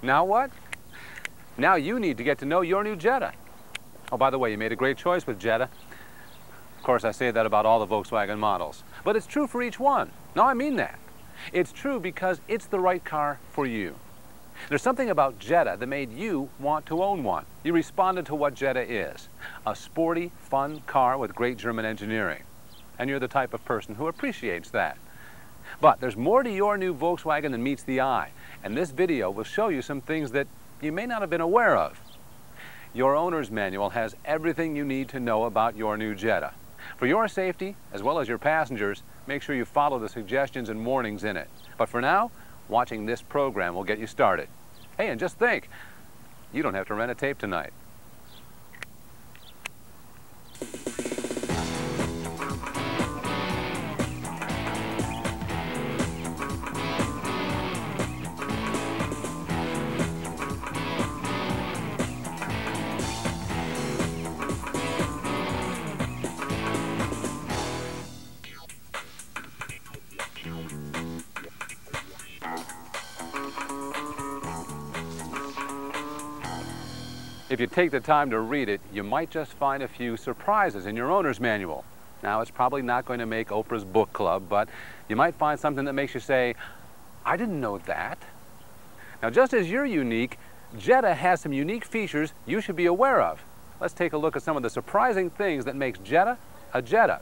Now what? Now you need to get to know your new Jetta. Oh, by the way, you made a great choice with Jetta. Of course, I say that about all the Volkswagen models, but it's true for each one. No, I mean that. It's true because it's the right car for you. There's something about Jetta that made you want to own one. You responded to what Jetta is. A sporty, fun car with great German engineering. And you're the type of person who appreciates that. But there's more to your new Volkswagen than meets the eye. And this video will show you some things that you may not have been aware of. Your owner's manual has everything you need to know about your new Jetta. For your safety, as well as your passengers, make sure you follow the suggestions and warnings in it. But for now, watching this program will get you started. Hey, and just think, you don't have to rent a tape tonight. If you take the time to read it, you might just find a few surprises in your owner's manual. Now, it's probably not going to make Oprah's book club, but you might find something that makes you say, I didn't know that. Now, just as you're unique, Jetta has some unique features you should be aware of. Let's take a look at some of the surprising things that makes Jetta a Jetta.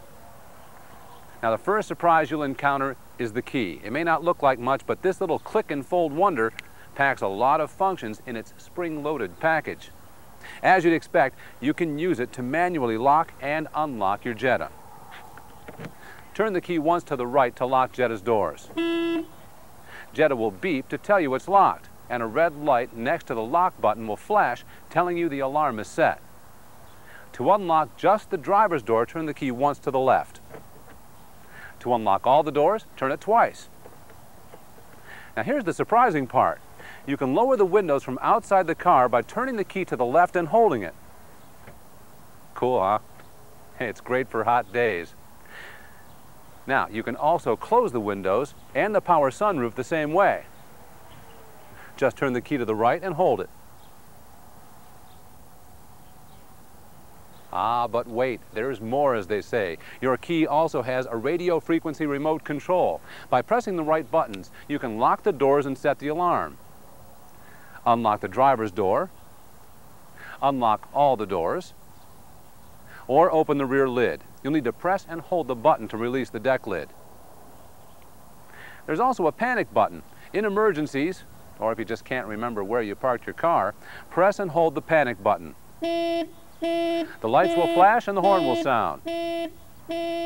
Now, the first surprise you'll encounter is the key. It may not look like much, but this little click and fold wonder packs a lot of functions in its spring-loaded package. As you'd expect, you can use it to manually lock and unlock your Jetta. Turn the key once to the right to lock Jetta's doors. Jetta will beep to tell you it's locked, and a red light next to the lock button will flash, telling you the alarm is set. To unlock just the driver's door, turn the key once to the left. To unlock all the doors, turn it twice. Now here's the surprising part. You can lower the windows from outside the car by turning the key to the left and holding it. Cool, huh? Hey, it's great for hot days. Now, you can also close the windows and the power sunroof the same way. Just turn the key to the right and hold it. Ah, but wait, there's more, as they say. Your key also has a radio frequency remote control. By pressing the right buttons, you can lock the doors and set the alarm. Unlock the driver's door, unlock all the doors, or open the rear lid. You'll need to press and hold the button to release the deck lid. There's also a panic button. In emergencies, or if you just can't remember where you parked your car, press and hold the panic button. The lights will flash and the horn will sound.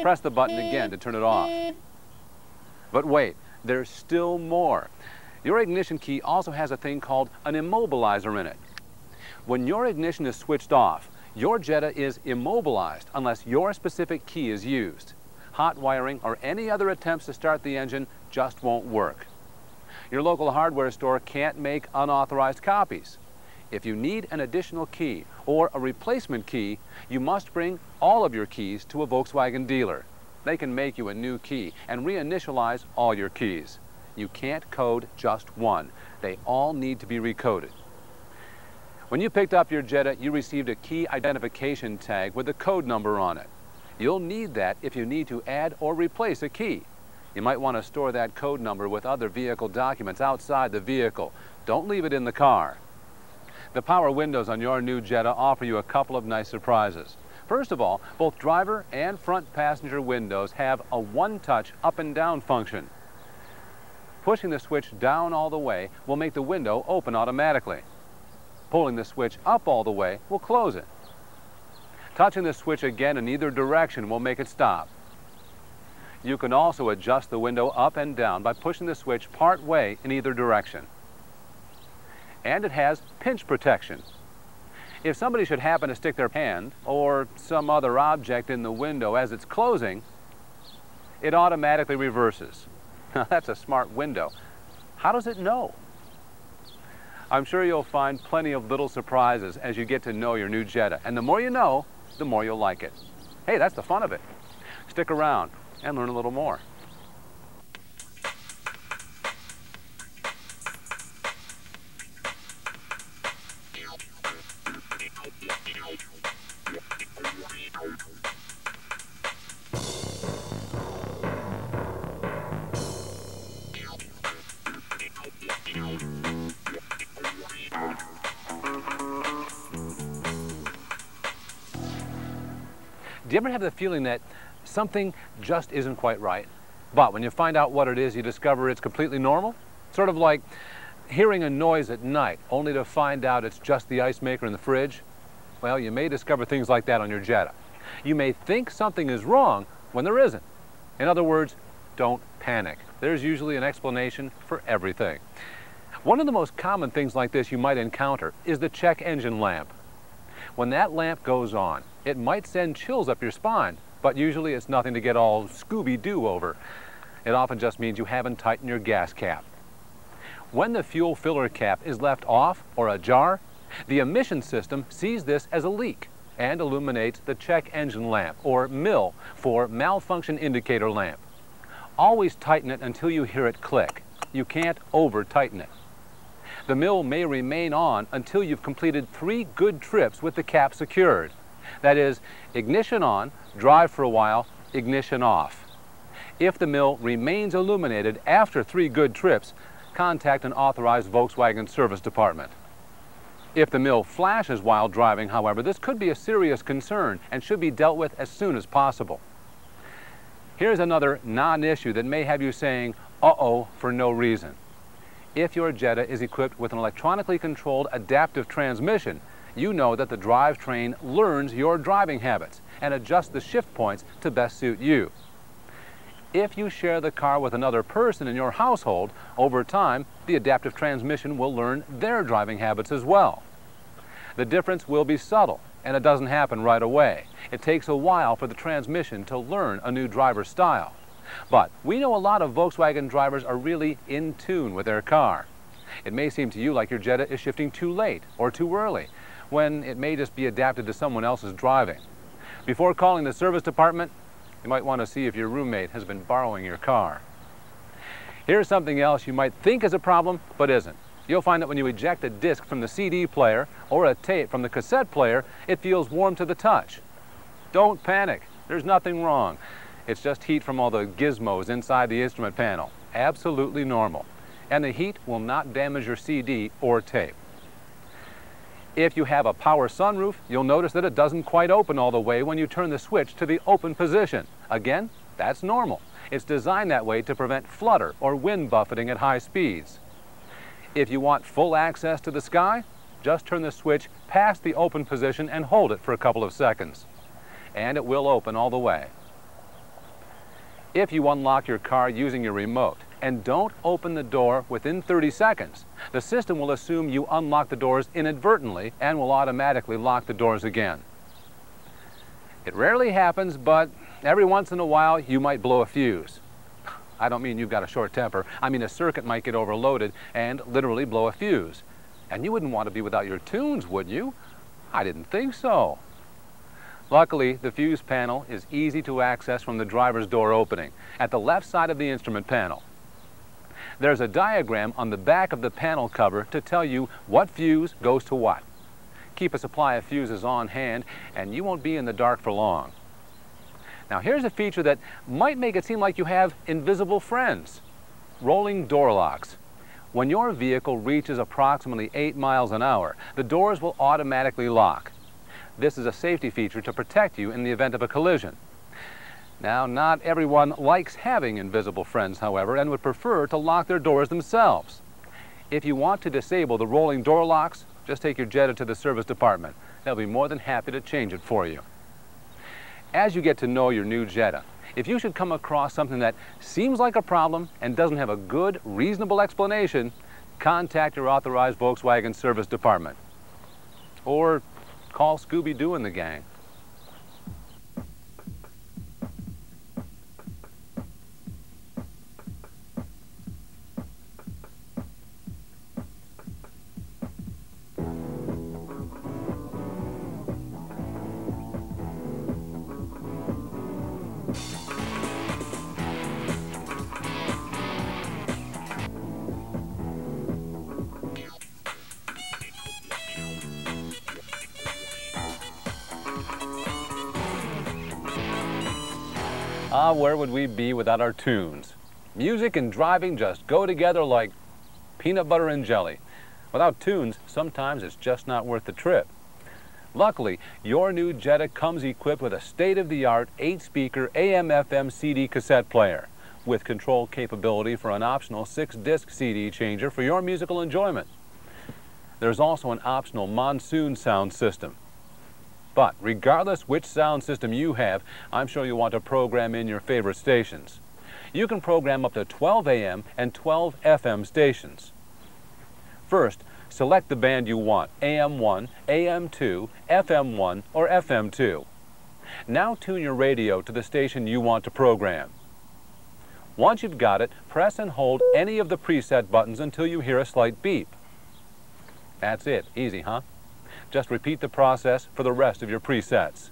Press the button again to turn it off. But wait, there's still more. Your ignition key also has a thing called an immobilizer in it. When your ignition is switched off, your Jetta is immobilized unless your specific key is used. Hot wiring or any other attempts to start the engine just won't work. Your local hardware store can't make unauthorized copies. If you need an additional key or a replacement key, you must bring all of your keys to a Volkswagen dealer. They can make you a new key and reinitialize all your keys. You can't code just one. They all need to be recoded. When you picked up your Jetta, you received a key identification tag with a code number on it. You'll need that if you need to add or replace a key. You might want to store that code number with other vehicle documents outside the vehicle. Don't leave it in the car. The power windows on your new Jetta offer you a couple of nice surprises. First of all, both driver and front passenger windows have a one-touch up and down function. Pushing the switch down all the way will make the window open automatically. Pulling the switch up all the way will close it. Touching the switch again in either direction will make it stop. You can also adjust the window up and down by pushing the switch part way in either direction. And it has pinch protection. If somebody should happen to stick their hand or some other object in the window as it's closing, it automatically reverses. That's a smart window. How does it know? I'm sure you'll find plenty of little surprises as you get to know your new Jetta. And the more you know, the more you'll like it. Hey, that's the fun of it. Stick around. and learn a little more. you ever have the feeling that something just isn't quite right, but when you find out what it is, you discover it's completely normal? Sort of like hearing a noise at night, only to find out it's just the ice maker in the fridge? Well, you may discover things like that on your Jetta. You may think something is wrong when there isn't. In other words, don't panic. There's usually an explanation for everything. One of the most common things like this you might encounter is the check engine lamp. When that lamp goes on, it might send chills up your spine, but usually it's nothing to get all Scooby-Doo over. It often just means you haven't tightened your gas cap. When the fuel filler cap is left off or ajar, the emission system sees this as a leak and illuminates the check engine lamp, or MIL for malfunction indicator lamp. Always tighten it until you hear it click. You can't over-tighten it. The MIL may remain on until you've completed 3 good trips with the cap secured. That is, ignition on, drive for a while, ignition off. If the MIL remains illuminated after 3 good trips, contact an authorized Volkswagen service department. If the MIL flashes while driving, however, this could be a serious concern and should be dealt with as soon as possible. Here's another non-issue that may have you saying, uh-oh, for no reason. If your Jetta is equipped with an electronically controlled adaptive transmission, you know that the drivetrain learns your driving habits and adjusts the shift points to best suit you. If you share the car with another person in your household, over time, the adaptive transmission will learn their driving habits as well. The difference will be subtle, and it doesn't happen right away. It takes a while for the transmission to learn a new driver's style. But we know a lot of Volkswagen drivers are really in tune with their car. It may seem to you like your Jetta is shifting too late or too early, when it may just be adapted to someone else's driving. Before calling the service department, you might want to see if your roommate has been borrowing your car. Here's something else you might think is a problem, but isn't. You'll find that when you eject a disc from the CD player or a tape from the cassette player, it feels warm to the touch. Don't panic. There's nothing wrong. It's just heat from all the gizmos inside the instrument panel. Absolutely normal. And the heat will not damage your CD or tape. If you have a power sunroof, you'll notice that it doesn't quite open all the way when you turn the switch to the open position. Again, that's normal. It's designed that way to prevent flutter or wind buffeting at high speeds. If you want full access to the sky, just turn the switch past the open position and hold it for a couple of seconds. And it will open all the way. If you unlock your car using your remote and don't open the door within 30 seconds, the system will assume you unlocked the doors inadvertently and will automatically lock the doors again. It rarely happens, but every once in a while you might blow a fuse. I don't mean you've got a short temper. I mean a circuit might get overloaded and literally blow a fuse. And you wouldn't want to be without your tunes, would you? I didn't think so. Luckily, the fuse panel is easy to access from the driver's door opening at the left side of the instrument panel. There's a diagram on the back of the panel cover to tell you what fuse goes to what. Keep a supply of fuses on hand and you won't be in the dark for long. Now here's a feature that might make it seem like you have invisible friends. Rolling door locks. When your vehicle reaches approximately 8 miles an hour, the doors will automatically lock. This is a safety feature to protect you in the event of a collision. Now, not everyone likes having invisible friends, however, and would prefer to lock their doors themselves. If you want to disable the rolling door locks, just take your Jetta to the service department. They'll be more than happy to change it for you. As you get to know your new Jetta, if you should come across something that seems like a problem and doesn't have a good, reasonable explanation, contact your authorized Volkswagen service department. Or call Scooby-Doo and the gang. Where would we be without our tunes? Music and driving just go together like peanut butter and jelly. Without tunes, sometimes it's just not worth the trip. Luckily, your new Jetta comes equipped with a state-of-the-art 8-speaker AM/FM CD cassette player with control capability for an optional 6-disc CD changer for your musical enjoyment. There's also an optional monsoon sound system. But regardless which sound system you have, I'm sure you want to program in your favorite stations. You can program up to 12 AM and 12 FM stations. First, select the band you want, AM1, AM2, FM1, or FM2. Now tune your radio to the station you want to program. Once you've got it, press and hold any of the preset buttons until you hear a slight beep. That's it. Easy, huh? Just repeat the process for the rest of your presets.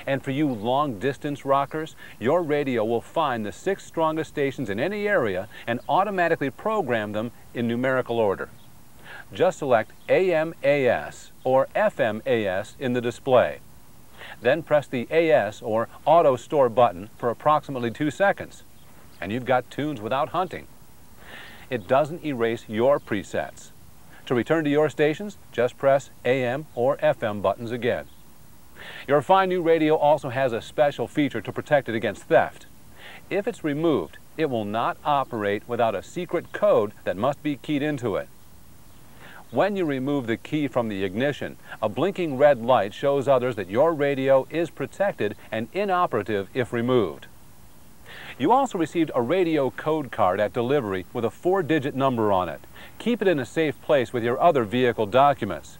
And for you long-distance rockers, your radio will find the 6 strongest stations in any area and automatically program them in numerical order. Just select AM/AS or FM/AS in the display. Then press the AS or Auto Store button for approximately 2 seconds, and you've got tunes without hunting. It doesn't erase your presets. To return to your stations, just press AM or FM buttons again. Your fine new radio also has a special feature to protect it against theft. If it's removed, it will not operate without a secret code that must be keyed into it. When you remove the key from the ignition, a blinking red light shows others that your radio is protected and inoperative if removed. You also received a radio code card at delivery with a 4-digit number on it. Keep it in a safe place with your other vehicle documents.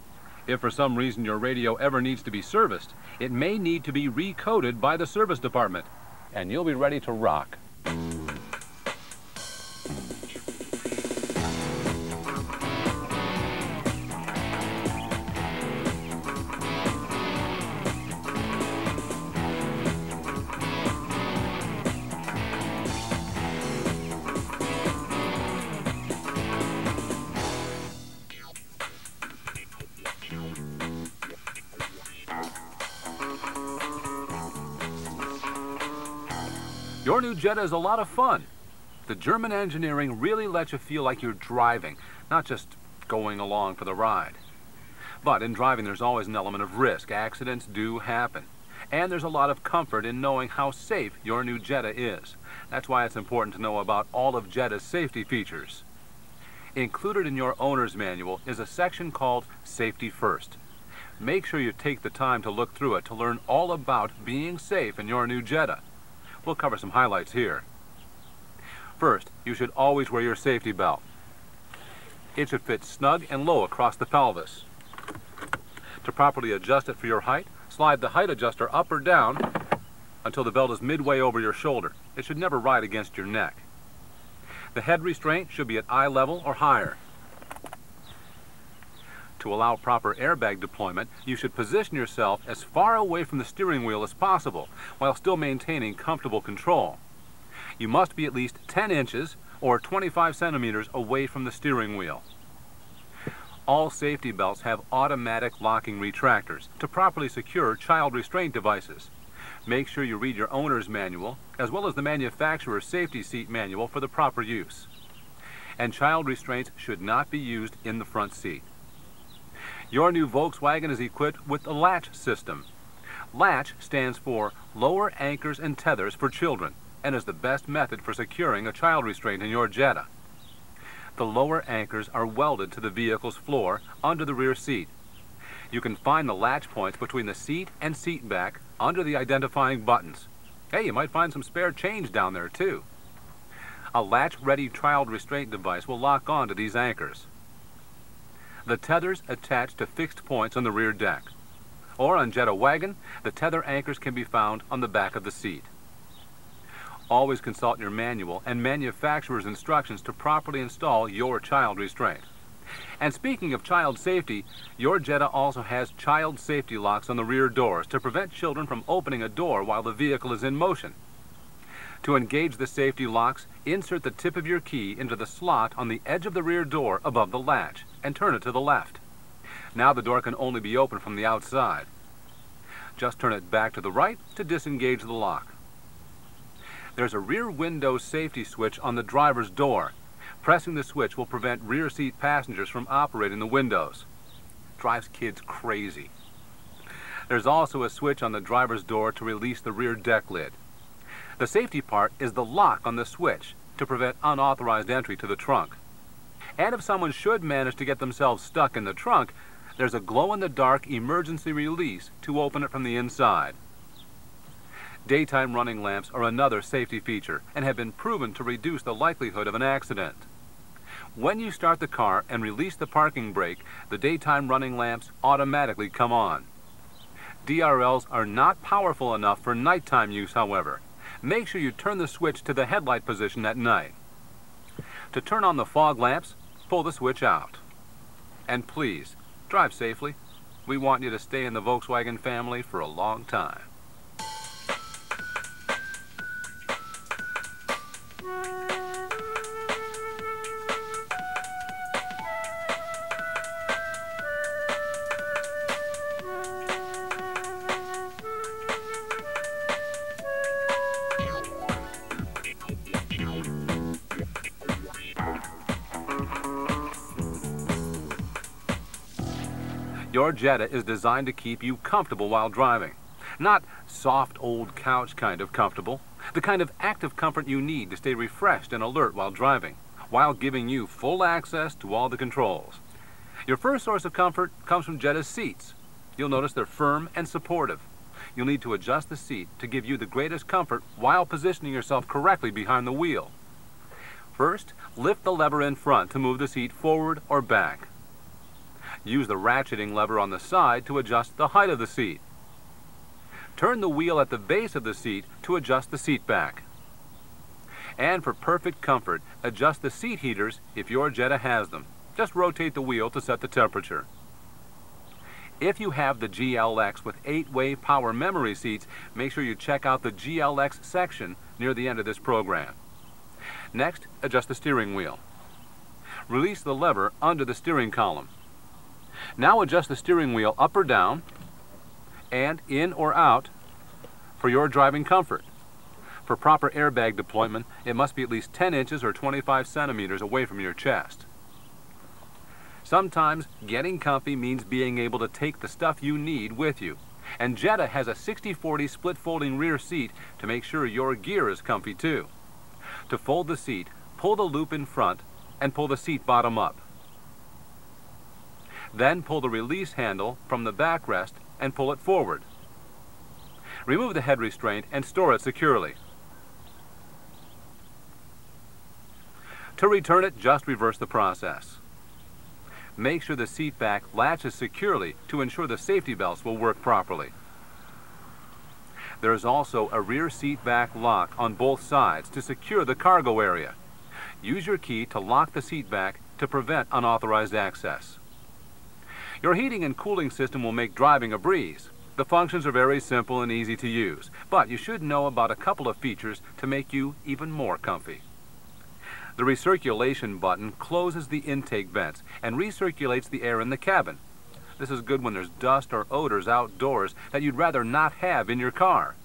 If for some reason your radio ever needs to be serviced, it may need to be recoded by the service department, and you'll be ready to rock. Your new Jetta is a lot of fun. The German engineering really lets you feel like you're driving, not just going along for the ride. But in driving, there's always an element of risk. Accidents do happen. And there's a lot of comfort in knowing how safe your new Jetta is. That's why it's important to know about all of Jetta's safety features. Included in your owner's manual is a section called Safety First. Make sure you take the time to look through it to learn all about being safe in your new Jetta. We'll cover some highlights here. First, you should always wear your safety belt. It should fit snug and low across the pelvis. To properly adjust it for your height, slide the height adjuster up or down until the belt is midway over your shoulder. It should never ride against your neck. The head restraint should be at eye level or higher. To allow proper airbag deployment, you should position yourself as far away from the steering wheel as possible while still maintaining comfortable control. You must be at least 10 inches or 25 centimeters away from the steering wheel. All safety belts have automatic locking retractors to properly secure child restraint devices. Make sure you read your owner's manual as well as the manufacturer's safety seat manual for the proper use. And child restraints should not be used in the front seat. Your new Volkswagen is equipped with the latch system. Latch stands for Lower Anchors and Tethers for Children and is the best method for securing a child restraint in your Jetta. The lower anchors are welded to the vehicle's floor under the rear seat. You can find the latch points between the seat and seat back under the identifying buttons. Hey, you might find some spare change down there too. A latch-ready child restraint device will lock on to these anchors. The tethers attach to fixed points on the rear deck. Or on Jetta Wagon, the tether anchors can be found on the back of the seat. Always consult your manual and manufacturer's instructions to properly install your child restraint. And speaking of child safety, your Jetta also has child safety locks on the rear doors to prevent children from opening a door while the vehicle is in motion. To engage the safety locks, insert the tip of your key into the slot on the edge of the rear door above the latch and turn it to the left. Now the door can only be opened from the outside. Just turn it back to the right to disengage the lock. There's a rear window safety switch on the driver's door. Pressing the switch will prevent rear seat passengers from operating the windows. Drives kids crazy. There's also a switch on the driver's door to release the rear deck lid. The safety part is the lock on the switch to prevent unauthorized entry to the trunk. And if someone should manage to get themselves stuck in the trunk, there's a glow-in-the-dark emergency release to open it from the inside. Daytime running lamps are another safety feature and have been proven to reduce the likelihood of an accident. When you start the car and release the parking brake, the daytime running lamps automatically come on. DRLs are not powerful enough for nighttime use, however. Make sure you turn the switch to the headlight position at night. To turn on the fog lamps, pull the switch out. And please, drive safely. We want you to stay in the Volkswagen family for a long time. Your Jetta is designed to keep you comfortable while driving. Not soft old couch kind of comfortable, the kind of active comfort you need to stay refreshed and alert while driving, while giving you full access to all the controls. Your first source of comfort comes from Jetta's seats. You'll notice they're firm and supportive. You'll need to adjust the seat to give you the greatest comfort while positioning yourself correctly behind the wheel. First, lift the lever in front to move the seat forward or back. Use the ratcheting lever on the side to adjust the height of the seat. Turn the wheel at the base of the seat to adjust the seat back. And for perfect comfort, adjust the seat heaters if your Jetta has them. Just rotate the wheel to set the temperature. If you have the GLX with 8-way power memory seats, make sure you check out the GLX section near the end of this program. Next, adjust the steering wheel. Release the lever under the steering column. Now adjust the steering wheel up or down and in or out for your driving comfort. For proper airbag deployment, it must be at least 10 inches or 25 centimeters away from your chest. Sometimes getting comfy means being able to take the stuff you need with you. And Jetta has a 60/40 split folding rear seat to make sure your gear is comfy too. To fold the seat, pull the loop in front and pull the seat bottom up. Then pull the release handle from the backrest and pull it forward. Remove the head restraint and store it securely. To return it, just reverse the process. Make sure the seat back latches securely to ensure the safety belts will work properly. There is also a rear seat back lock on both sides to secure the cargo area. Use your key to lock the seat back to prevent unauthorized access. Your heating and cooling system will make driving a breeze. The functions are very simple and easy to use, but you should know about a couple of features to make you even more comfy. The recirculation button closes the intake vents and recirculates the air in the cabin. This is good when there's dust or odors outdoors that you'd rather not have in your car.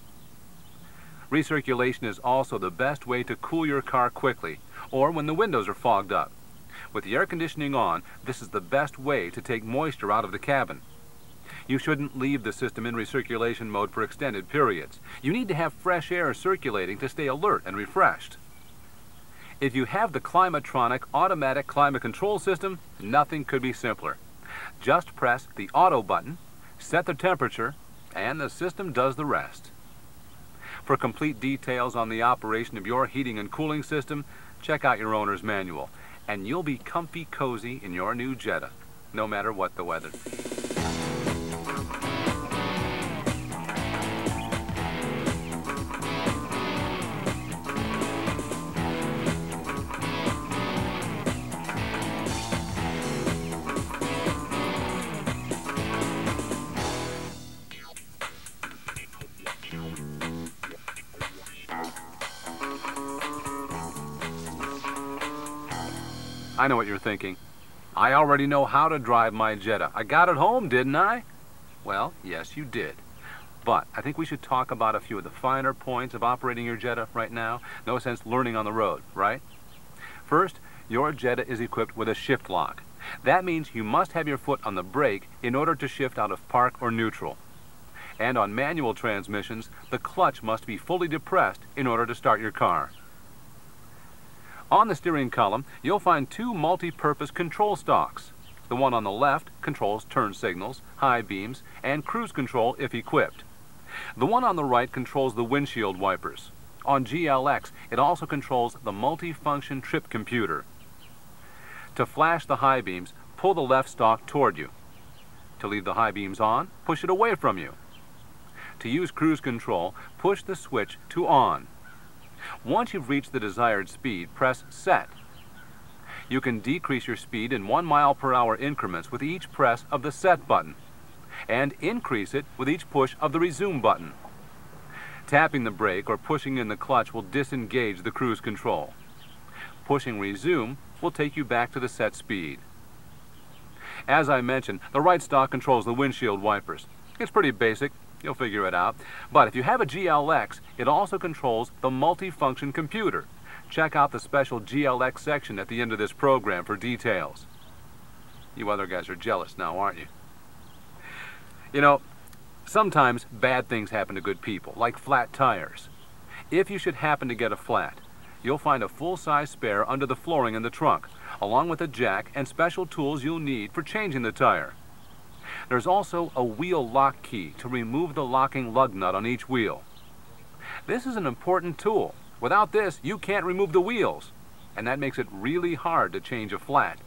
Recirculation is also the best way to cool your car quickly, or when the windows are fogged up. With the air conditioning on, this is the best way to take moisture out of the cabin. You shouldn't leave the system in recirculation mode for extended periods. You need to have fresh air circulating to stay alert and refreshed. If you have the Climatronic automatic climate control system, nothing could be simpler. Just press the auto button, set the temperature, and the system does the rest. For complete details on the operation of your heating and cooling system, check out your owner's manual, and you'll be comfy cozy in your new Jetta, no matter what the weather. I know what you're thinking. I already know how to drive my Jetta. I got it home, didn't I? Well, yes, you did. But I think we should talk about a few of the finer points of operating your Jetta right now. No sense learning on the road, right? First, your Jetta is equipped with a shift lock. That means you must have your foot on the brake in order to shift out of park or neutral. And on manual transmissions, the clutch must be fully depressed in order to start your car. On the steering column, you'll find two multi-purpose control stalks. The one on the left controls turn signals, high beams, and cruise control if equipped. The one on the right controls the windshield wipers. On GLX, it also controls the multi-function trip computer. To flash the high beams, pull the left stalk toward you. To leave the high beams on, push it away from you. To use cruise control, push the switch to on. Once you've reached the desired speed, press set. You can decrease your speed in 1 mile per hour increments with each press of the set button, and increase it with each push of the resume button. Tapping the brake or pushing in the clutch will disengage the cruise control. Pushing resume will take you back to the set speed. As I mentioned, the right stalk controls the windshield wipers. It's pretty basic. You'll figure it out. But if you have a GLX, it also controls the multi-function computer. Check out the special GLX section at the end of this program for details. You other guys are jealous now, aren't you? You know, sometimes bad things happen to good people, like flat tires. If you should happen to get a flat, you'll find a full-size spare under the flooring in the trunk, along with a jack and special tools you'll need for changing the tire. There's also a wheel lock key to remove the locking lug nut on each wheel. This is an important tool. Without this, you can't remove the wheels, and that makes it really hard to change a flat.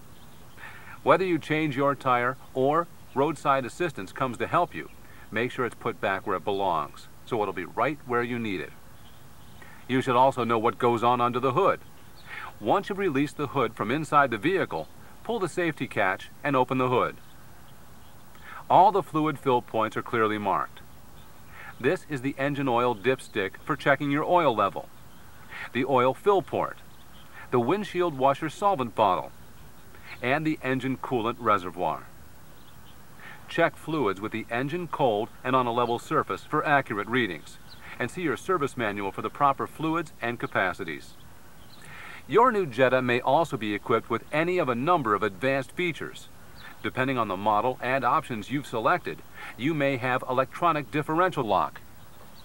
Whether you change your tire or roadside assistance comes to help you, make sure it's put back where it belongs, so it'll be right where you need it. You should also know what goes on under the hood. Once you release the hood from inside the vehicle, pull the safety catch and open the hood. All the fluid fill points are clearly marked. This is the engine oil dipstick for checking your oil level, the oil fill port, the windshield washer solvent bottle, and the engine coolant reservoir. Check fluids with the engine cold and on a level surface for accurate readings, and see your service manual for the proper fluids and capacities. Your new Jetta may also be equipped with any of a number of advanced features. Depending on the model and options you've selected, you may have electronic differential lock,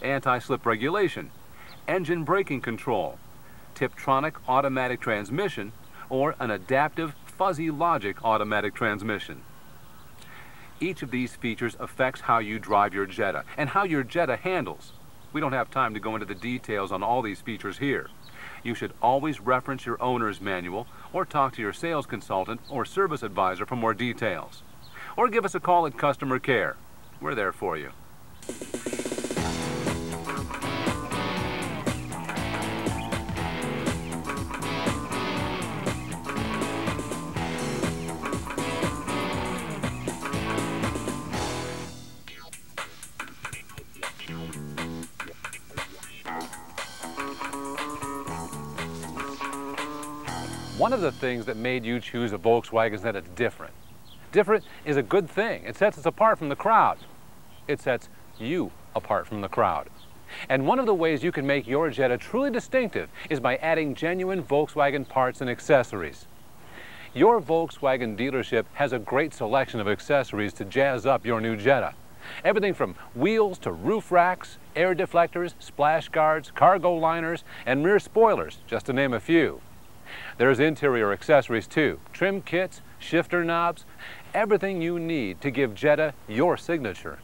anti-slip regulation, engine braking control, Tiptronic automatic transmission, or an adaptive fuzzy logic automatic transmission. Each of these features affects how you drive your Jetta and how your Jetta handles. We don't have time to go into the details on all these features here. You should always reference your owner's manual or talk to your sales consultant or service advisor for more details. Or give us a call at customer care. We're there for you. One of the things that made you choose a Volkswagen is that it's different. Different is a good thing. It sets us apart from the crowd. It sets you apart from the crowd. And one of the ways you can make your Jetta truly distinctive is by adding genuine Volkswagen parts and accessories. Your Volkswagen dealership has a great selection of accessories to jazz up your new Jetta. Everything from wheels to roof racks, air deflectors, splash guards, cargo liners, and rear spoilers, just to name a few. There's interior accessories too, trim kits, shifter knobs, everything you need to give Jetta your signature.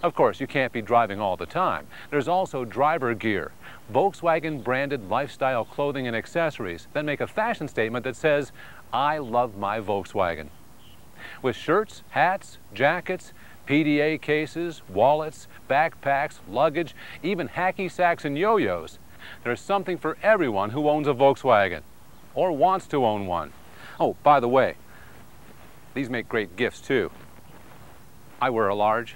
Of course, you can't be driving all the time. There's also driver gear, Volkswagen branded lifestyle clothing and accessories that make a fashion statement that says, "I love my Volkswagen." With shirts, hats, jackets, PDA cases, wallets, backpacks, luggage, even hacky sacks and yo-yos, there's something for everyone who owns a Volkswagen or wants to own one. Oh, by the way, these make great gifts too. I wear a large.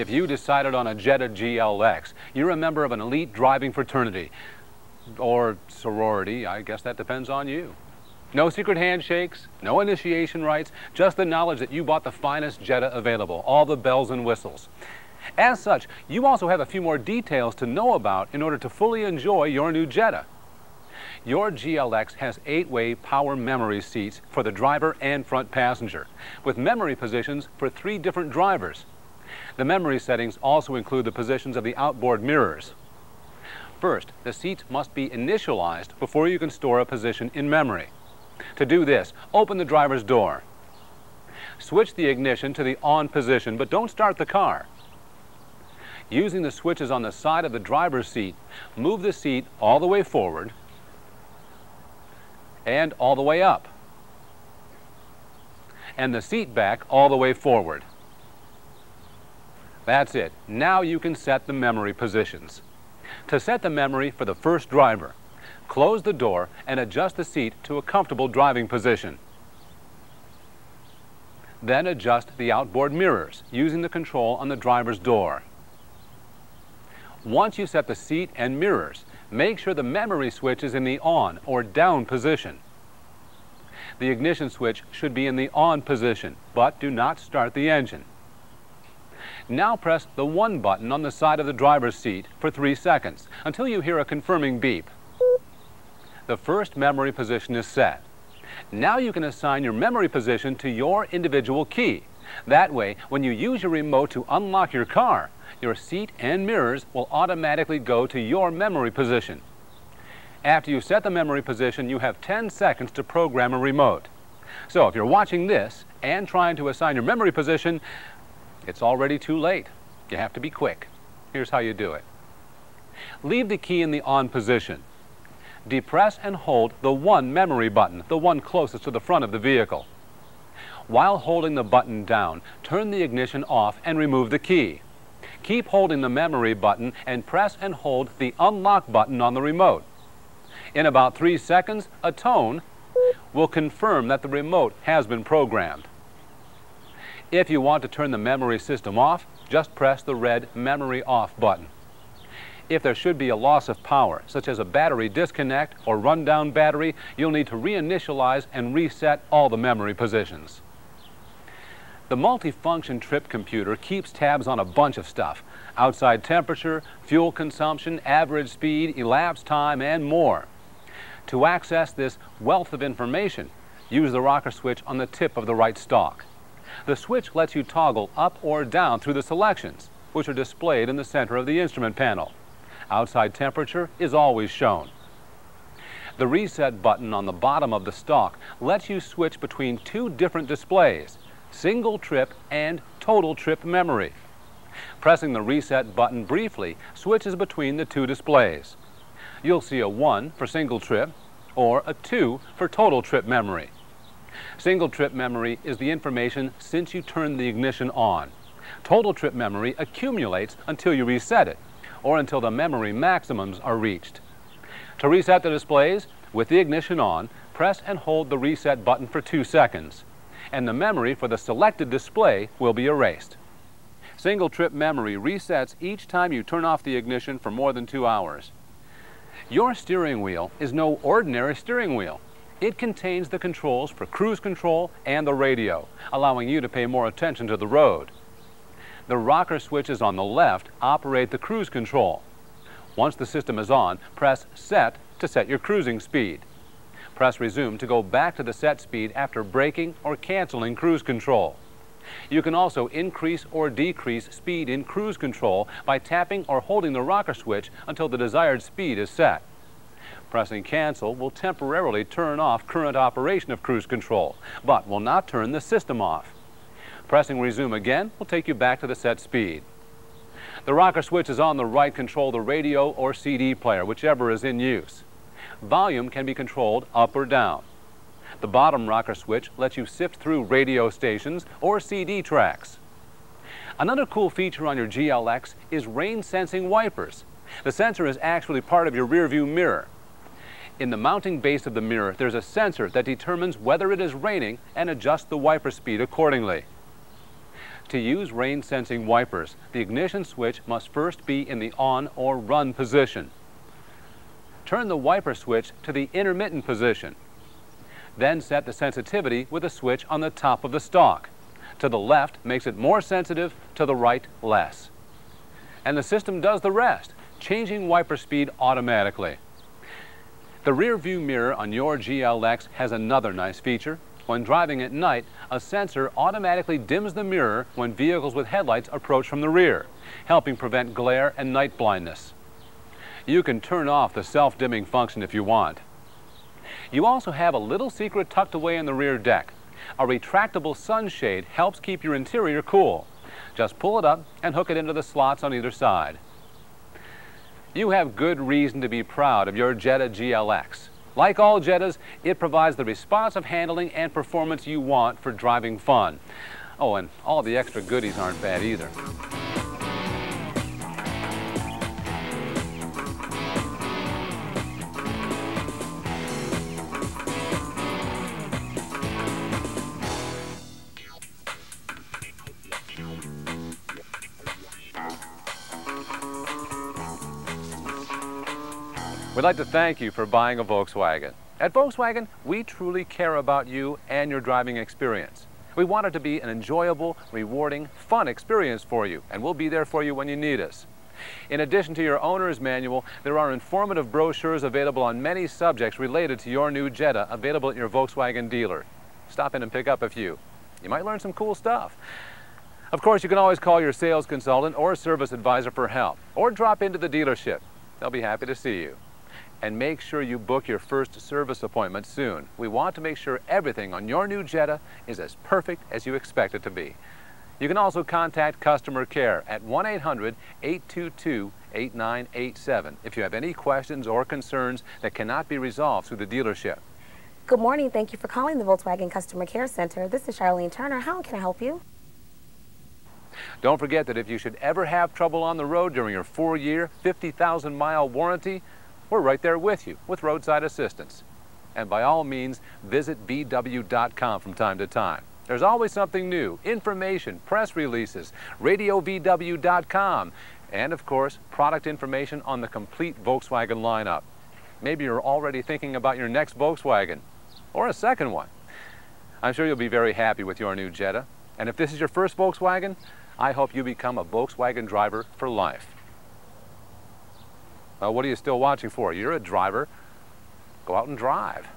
If you decided on a Jetta GLX, you're a member of an elite driving fraternity. Or sorority, I guess that depends on you. No secret handshakes, no initiation rites, just the knowledge that you bought the finest Jetta available, all the bells and whistles. As such, you also have a few more details to know about in order to fully enjoy your new Jetta. Your GLX has 8-way power memory seats for the driver and front passenger, with memory positions for 3 different drivers. The memory settings also include the positions of the outboard mirrors. First, the seats must be initialized before you can store a position in memory. To do this, open the driver's door. Switch the ignition to the on position, but don't start the car. Using the switches on the side of the driver's seat, move the seat all the way forward and all the way up, and the seat back all the way forward. That's it. Now you can set the memory positions. To set the memory for the first driver, close the door and adjust the seat to a comfortable driving position. Then adjust the outboard mirrors using the control on the driver's door. Once you set the seat and mirrors, make sure the memory switch is in the on or down position. The ignition switch should be in the on position, but do not start the engine. Now press the 1 button on the side of the driver's seat for 3 seconds until you hear a confirming beep. The first memory position is set. Now you can assign your memory position to your individual key. That way, when you use your remote to unlock your car, your seat and mirrors will automatically go to your memory position. After you set the memory position, you have 10 seconds to program a remote. So if you're watching this and trying to assign your memory position, it's already too late. You have to be quick. Here's how you do it. Leave the key in the on position. Depress and hold the 1 memory button, the one closest to the front of the vehicle. While holding the button down, turn the ignition off and remove the key. Keep holding the memory button and press and hold the unlock button on the remote. In about 3 seconds, a tone will confirm that the remote has been programmed. If you want to turn the memory system off, just press the red memory off button. If there should be a loss of power, such as a battery disconnect or rundown battery, you'll need to reinitialize and reset all the memory positions. The multifunction trip computer keeps tabs on a bunch of stuff: outside temperature, fuel consumption, average speed, elapsed time, and more. To access this wealth of information, use the rocker switch on the tip of the right stalk. The switch lets you toggle up or down through the selections, which are displayed in the center of the instrument panel. Outside temperature is always shown. The reset button on the bottom of the stalk lets you switch between 2 different displays: single trip and total trip memory. Pressing the reset button briefly switches between the 2 displays. You'll see a 1 for single trip or a 2 for total trip memory. Single trip memory is the information since you turned the ignition on. Total trip memory accumulates until you reset it, or until the memory maximums are reached. To reset the displays, with the ignition on, press and hold the reset button for 2 seconds, and the memory for the selected display will be erased. Single trip memory resets each time you turn off the ignition for more than 2 hours. Your steering wheel is no ordinary steering wheel. It contains the controls for cruise control and the radio, allowing you to pay more attention to the road. The rocker switches on the left operate the cruise control. Once the system is on, press Set to set your cruising speed. Press Resume to go back to the set speed after braking or canceling cruise control. You can also increase or decrease speed in cruise control by tapping or holding the rocker switch until the desired speed is set. Pressing Cancel will temporarily turn off current operation of cruise control, but will not turn the system off. Pressing Resume again will take you back to the set speed. The rocker switches on the right control the radio or CD player, whichever is in use. Volume can be controlled up or down. The bottom rocker switch lets you sift through radio stations or CD tracks. Another cool feature on your GLX is rain-sensing wipers. The sensor is actually part of your rearview mirror. In the mounting base of the mirror, there's a sensor that determines whether it is raining and adjusts the wiper speed accordingly. To use rain-sensing wipers, the ignition switch must first be in the on or run position. Turn the wiper switch to the intermittent position. Then set the sensitivity with the switch on the top of the stalk. To the left makes it more sensitive, to the right less. And the system does the rest, changing wiper speed automatically. The rear view mirror on your GLX has another nice feature. When driving at night, a sensor automatically dims the mirror when vehicles with headlights approach from the rear, helping prevent glare and night blindness. You can turn off the self-dimming function if you want. You also have a little secret tucked away in the rear deck. A retractable sunshade helps keep your interior cool. Just pull it up and hook it into the slots on either side. You have good reason to be proud of your Jetta GLX. Like all Jettas, it provides the responsive handling and performance you want for driving fun. Oh, and all the extra goodies aren't bad either. We'd like to thank you for buying a Volkswagen. At Volkswagen, we truly care about you and your driving experience. We want it to be an enjoyable, rewarding, fun experience for you, and we'll be there for you when you need us. In addition to your owner's manual, there are informative brochures available on many subjects related to your new Jetta, available at your Volkswagen dealer. Stop in and pick up a few. You might learn some cool stuff. Of course, you can always call your sales consultant or service advisor for help, or drop into the dealership. They'll be happy to see you. And make sure you book your first service appointment soon. We want to make sure everything on your new Jetta is as perfect as you expect it to be. You can also contact customer care at 1-800-822-8987 if you have any questions or concerns that cannot be resolved through the dealership. Good morning. Thank you for calling the Volkswagen Customer Care Center. This is Charlene Turner. How can I help you? Don't forget that if you should ever have trouble on the road during your 4-year, 50,000-mile warranty, we're right there with you with roadside assistance. And by all means, visit VW.com from time to time. There's always something new, information, press releases, RadioVW.com, and of course, product information on the complete Volkswagen lineup. Maybe you're already thinking about your next Volkswagen, or a second one. I'm sure you'll be very happy with your new Jetta. And if this is your first Volkswagen, I hope you become a Volkswagen driver for life. Well, what are you still watching for? You're a driver. Go out and drive.